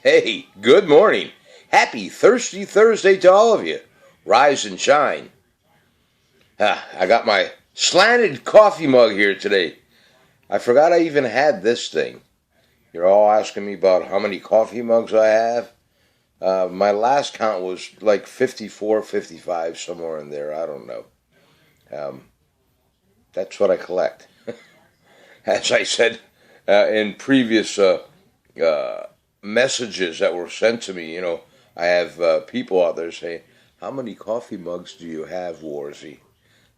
Hey, good morning. Happy Thirsty Thursday to all of you. Rise and shine. I got my slanted coffee mug here today. I forgot I even had this thing. You're all asking me about how many coffee mugs I have. My last count was like 54, 55, somewhere in there. I don't know. Um, that's what I collect. As I said in previous uh, messages that were sent to me, I have people out there saying, "How many coffee mugs do you have, Warzy?"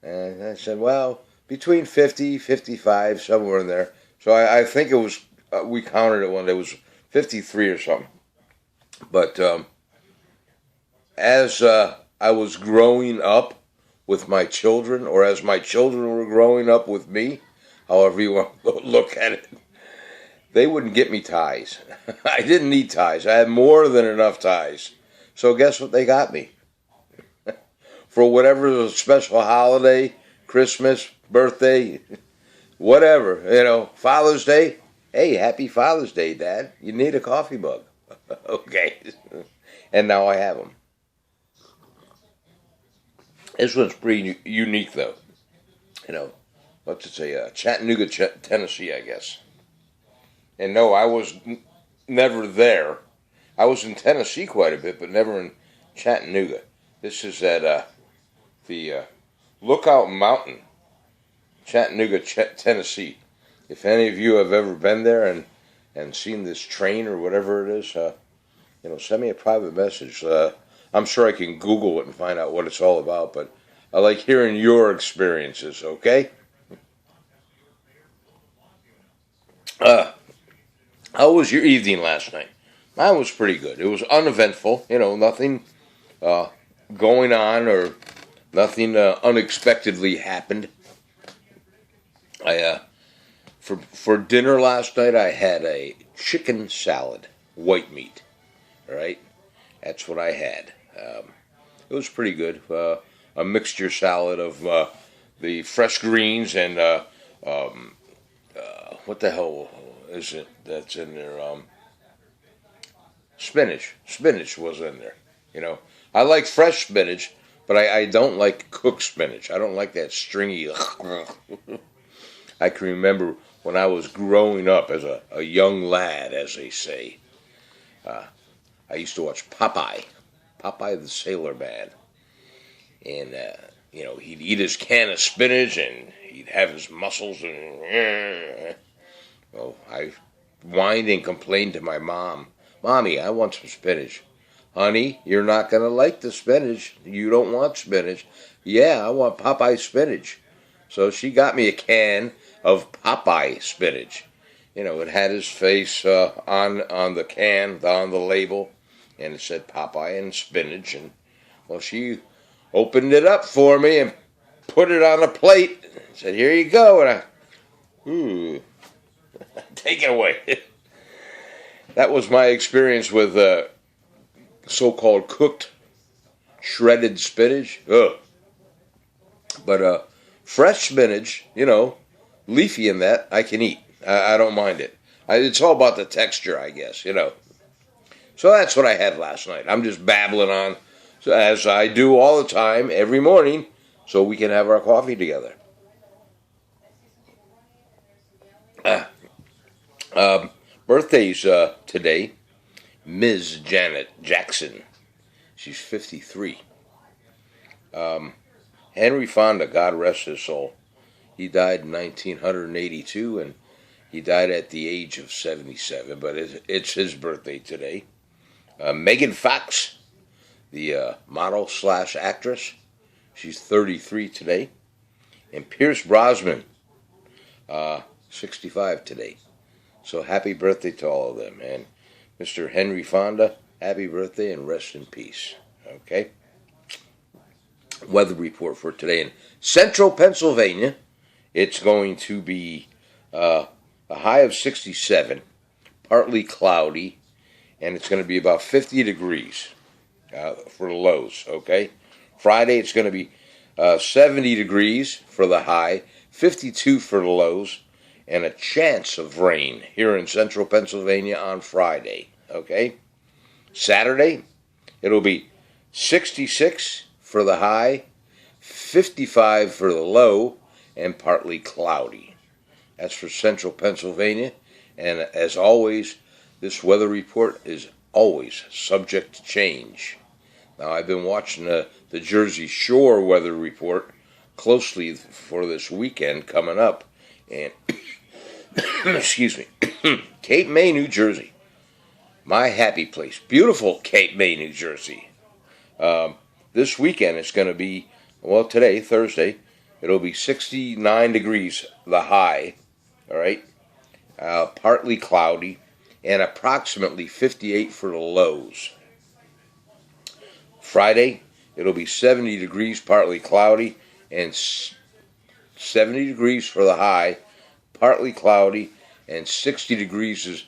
And I said, "Well, between 50, 55, somewhere in there." So I think it was, we counted it one day, it was 53 or something. But as I was growing up with my children, or as my children were growing up with me, however you want to look at it, they wouldn't get me ties. I didn't need ties. I had more than enough ties. So guess what they got me? For whatever special holiday, Christmas, birthday, whatever, Father's Day. Hey, happy Father's Day, Dad. You need a coffee mug. Okay. And now I have them. This one's pretty unique, though. What's it say? Chattanooga, Tennessee, I guess. And no, I was never there. I was in Tennessee quite a bit, but never in Chattanooga. This is at the Lookout Mountain, Chattanooga, Tennessee. If any of you have ever been there and seen this train or whatever it is, send me a private message. I'm sure I can Google it and find out what it's all about, but I like hearing your experiences, okay? How was your evening last night? Mine was pretty good. It was uneventful, nothing going on or nothing unexpectedly happened. For dinner last night, I had a chicken salad, white meat. All right, that's what I had. It was pretty good. A mixture salad of the fresh greens and what the hell is it that's in there? Spinach. Spinach was in there. I like fresh spinach, but I don't like cooked spinach. I don't like that stringy. I can remember when I was growing up as a young lad, as they say. I used to watch Popeye the Sailor Man, and he'd eat his can of spinach and he'd have his muscles and. Well, I whined and complained to my mom. "Mommy, I want some spinach." "Honey, you're not going to like the spinach. You don't want spinach." "Yeah, I want Popeye spinach." So she got me a can of Popeye spinach. It had his face on the can, on the label, and it said Popeye and spinach. And, well, she opened it up for me and put it on a plate and said, "Here you go." And ooh, take it away. That was my experience with so-called cooked shredded spinach. Ugh. But fresh spinach, leafy in that, I can eat. I don't mind it. It's all about the texture, I guess. So that's what I had last night. I'm just babbling on, as I do all the time, every morning, so we can have our coffee together. Birthdays today. Ms. Janet Jackson. She's 53. Henry Fonda, God rest his soul. He died in 1982, and he died at the age of 77, but it's his birthday today. Megan Fox, the model slash actress, she's 33 today. And Pierce Brosnan, 65 today. So happy birthday to all of them. And Mr. Henry Fonda, happy birthday and rest in peace. Okay? Weather report for today in central Pennsylvania. It's going to be a high of 67, partly cloudy, and it's going to be about 50 degrees for the lows, okay? Friday, it's going to be 70 degrees for the high, 52 for the lows, and a chance of rain here in central Pennsylvania on Friday, okay? Saturday, it'll be 66 for the high, 55 for the low, and partly cloudy. That's for central Pennsylvania. And as always, this weather report is always subject to change. Now, I've been watching the Jersey Shore weather report closely for this weekend coming up. And, excuse me, Cape May, New Jersey. My happy place. Beautiful Cape May, New Jersey. This weekend it's going to be, well, today, Thursday, it'll be 69 degrees, the high, all right? Partly cloudy, and approximately 58 for the lows. Friday, it'll be 70 degrees, partly cloudy, and 70 degrees for the high, partly cloudy, and 60 degrees is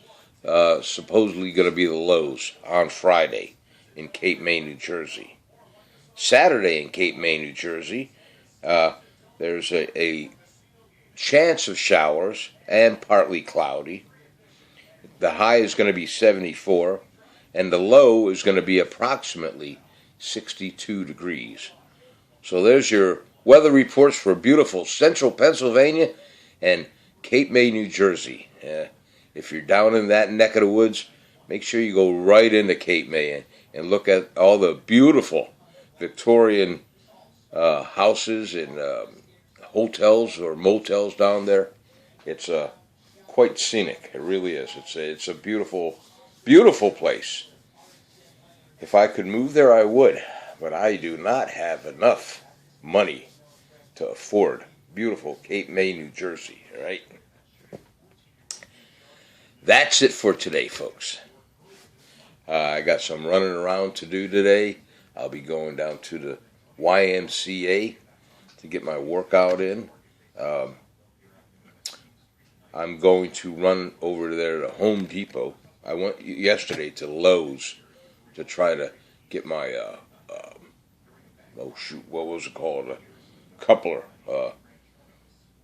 supposedly going to be the lows on Friday in Cape May, New Jersey. Saturday in Cape May, New Jersey, there's a chance of showers and partly cloudy. The high is going to be 74, and the low is going to be approximately 62 degrees. So there's your weather reports for beautiful central Pennsylvania and Cape May, New Jersey. If you're down in that neck of the woods, make sure you go right into Cape May and look at all the beautiful Victorian houses and hotels or motels down there. It's quite scenic. It really is. It's a beautiful, beautiful place. If I could move there, I would, but I do not have enough money to afford beautiful Cape May, New Jersey. All right. That's it for today, folks. I got some running around to do today. I'll be going down to the YMCA to get my workout in. I'm going to run over there to Home Depot. I went yesterday to Lowe's to try to get my, what was it called? A coupler.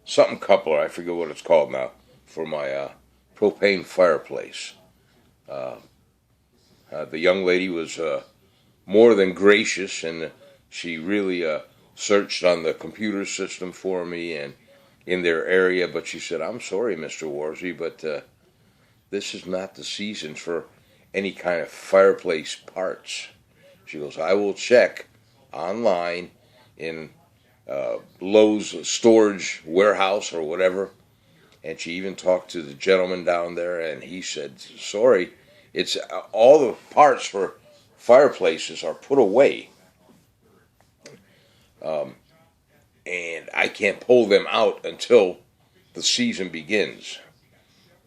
Something coupler, I forget what it's called now, for my propane fireplace. The young lady was more than gracious, and she really searched on the computer system for me and in their area, but she said, "I'm sorry, Mr. Warsey, but this is not the season for any kind of fireplace parts." She goes, "I will check online in Lowe's storage warehouse or whatever." And she even talked to the gentleman down there, and he said, "Sorry, it's all the parts for fireplaces are put away, and I can't pull them out until the season begins."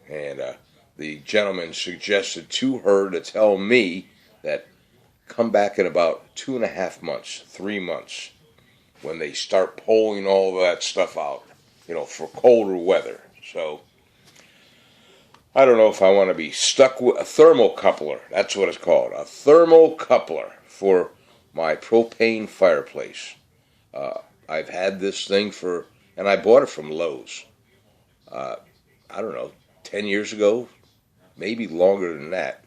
And the gentleman suggested to her to tell me that come back in about 2.5 months, 3 months, when they start pulling all that stuff out, for colder weather. So I don't know if I want to be stuck with a thermocoupler. That's what it's called, a thermocoupler for my propane fireplace. I've had this thing and I bought it from Lowe's. I don't know, 10 years ago, maybe longer than that.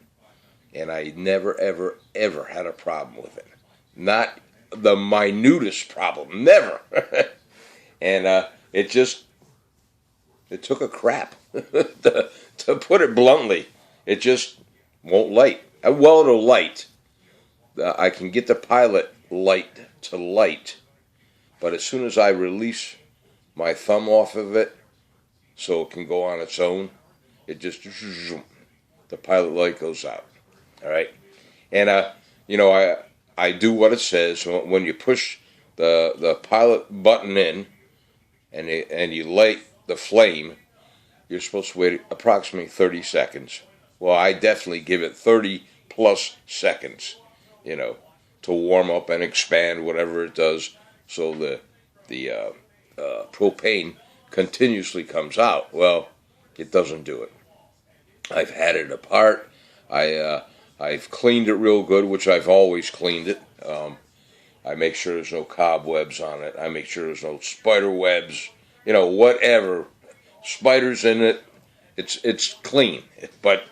And I never, ever, ever had a problem with it. Not the minutest problem, never. And it took a crap. To put it bluntly, it just won't light. Well, it'll light. I can get the pilot light to light, but as soon as I release my thumb off of it so it can go on its own, it just, the pilot light goes out. All right? And, I do what it says. When you push the pilot button in and you light the flame, you're supposed to wait approximately 30 seconds. Well, I definitely give it 30 plus seconds, to warm up and expand whatever it does, so the propane continuously comes out. Well, it doesn't do it. I've had it apart. I've cleaned it real good, which I've always cleaned it. I make sure there's no cobwebs on it. I make sure there's no spider webs, whatever. Spiders in it. It's clean. But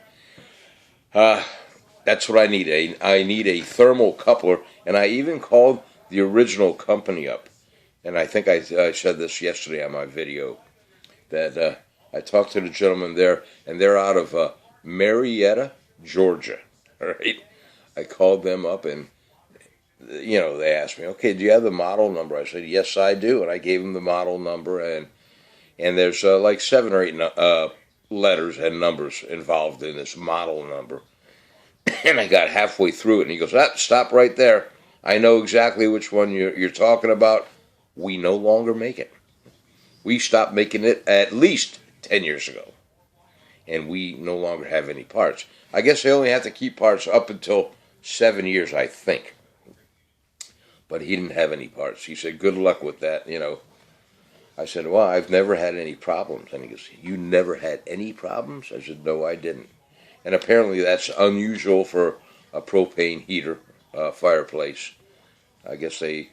That's what I need. I need a thermal coupler, and I even called the original company up. And I think I said this yesterday on my video that I talked to the gentleman there, and they're out of Marietta, Georgia. All right, I called them up, and they asked me, "Okay, do you have the model number?" I said, "Yes, I do," and I gave them the model number, and there's like 7 or 8 letters and numbers involved in this model number. And I got halfway through it, and he goes, "Stop right there. I know exactly which one you're talking about. We no longer make it. We stopped making it at least 10 years ago, and we no longer have any parts. I guess they only have to keep parts up until 7 years, I think." But he didn't have any parts. He said, "Good luck with that." I said, "Well, I've never had any problems." And he goes, "You never had any problems?" I said, "No, I didn't." And apparently that's unusual for a propane heater fireplace. I guess they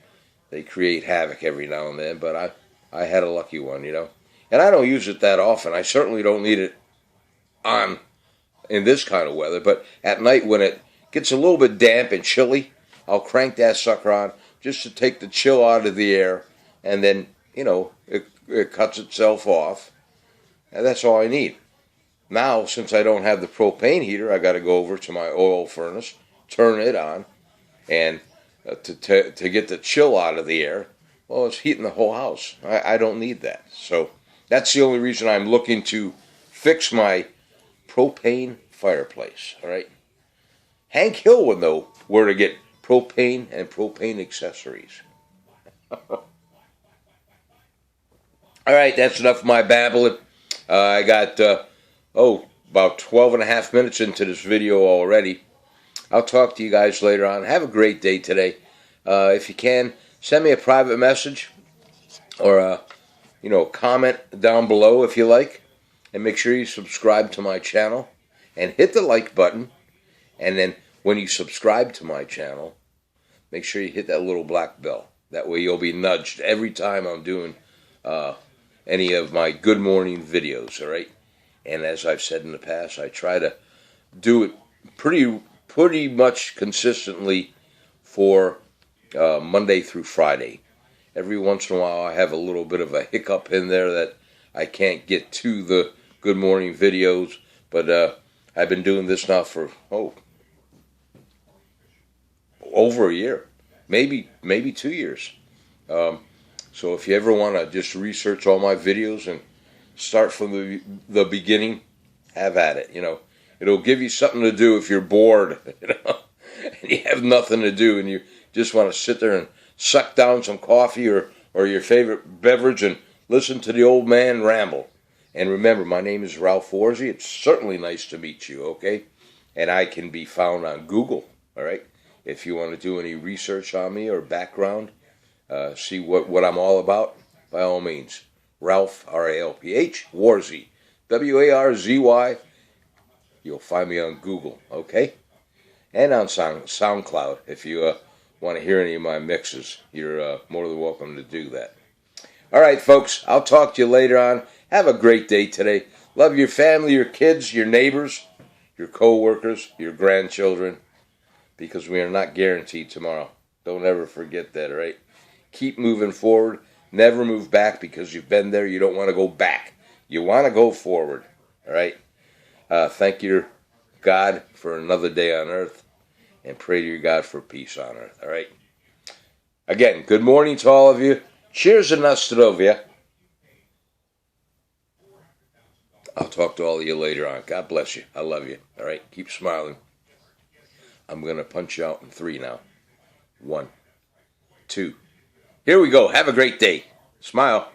create havoc every now and then, but I had a lucky one, And I don't use it that often. I certainly don't need it on in this kind of weather, but at night when it gets a little bit damp and chilly, I'll crank that sucker on just to take the chill out of the air, and then, it cuts itself off, and that's all I need. Now, since I don't have the propane heater, I got to go over to my oil furnace, turn it on, and to get the chill out of the air, well, it's heating the whole house. I don't need that. So that's the only reason I'm looking to fix my propane fireplace. All right. Hank Hill would know where to get propane and propane accessories. All right, that's enough of my babbling. I got about 12 and a half minutes into this video already. I'll talk to you guys later on. Have a great day today. If you can, send me a private message or comment down below if you like, and make sure you subscribe to my channel and hit the like button. And then when you subscribe to my channel, make sure you hit that little black bell. That way you'll be nudged every time I'm doing any of my good morning videos, all right? And as I've said in the past, I try to do it pretty much consistently for Monday through Friday. Every once in a while I have a little bit of a hiccup in there that I can't get to the good morning videos, but I've been doing this now for over a year, maybe 2 years. So if you ever want to just research all my videos and start from the beginning, have at it. It'll give you something to do if you're bored, and you have nothing to do, and you just want to sit there and suck down some coffee or your favorite beverage and listen to the old man ramble. And remember, my name is Ralph Warzy. It's certainly nice to meet you, okay? And I can be found on Google, all right? If you want to do any research on me or background, see what I'm all about, by all means. Ralph, R-A-L-P-H, Warzy, W-A-R-Z-Y. You'll find me on Google, okay? And on SoundCloud. If you want to hear any of my mixes, you're more than welcome to do that. All right, folks, I'll talk to you later on. Have a great day today. Love your family, your kids, your neighbors, your co-workers, your grandchildren, because we are not guaranteed tomorrow. Don't ever forget that, all right? Keep moving forward. Never move back because you've been there. You don't want to go back. You want to go forward, all right? Thank your God for another day on earth, and pray to your God for peace on earth, all right? Again, good morning to all of you. Cheers and Nostrovia. I'll talk to all of you later on. God bless you. I love you, all right? Keep smiling. I'm going to punch you out in 3 now. 1, 2. Here we go. Have a great day. Smile.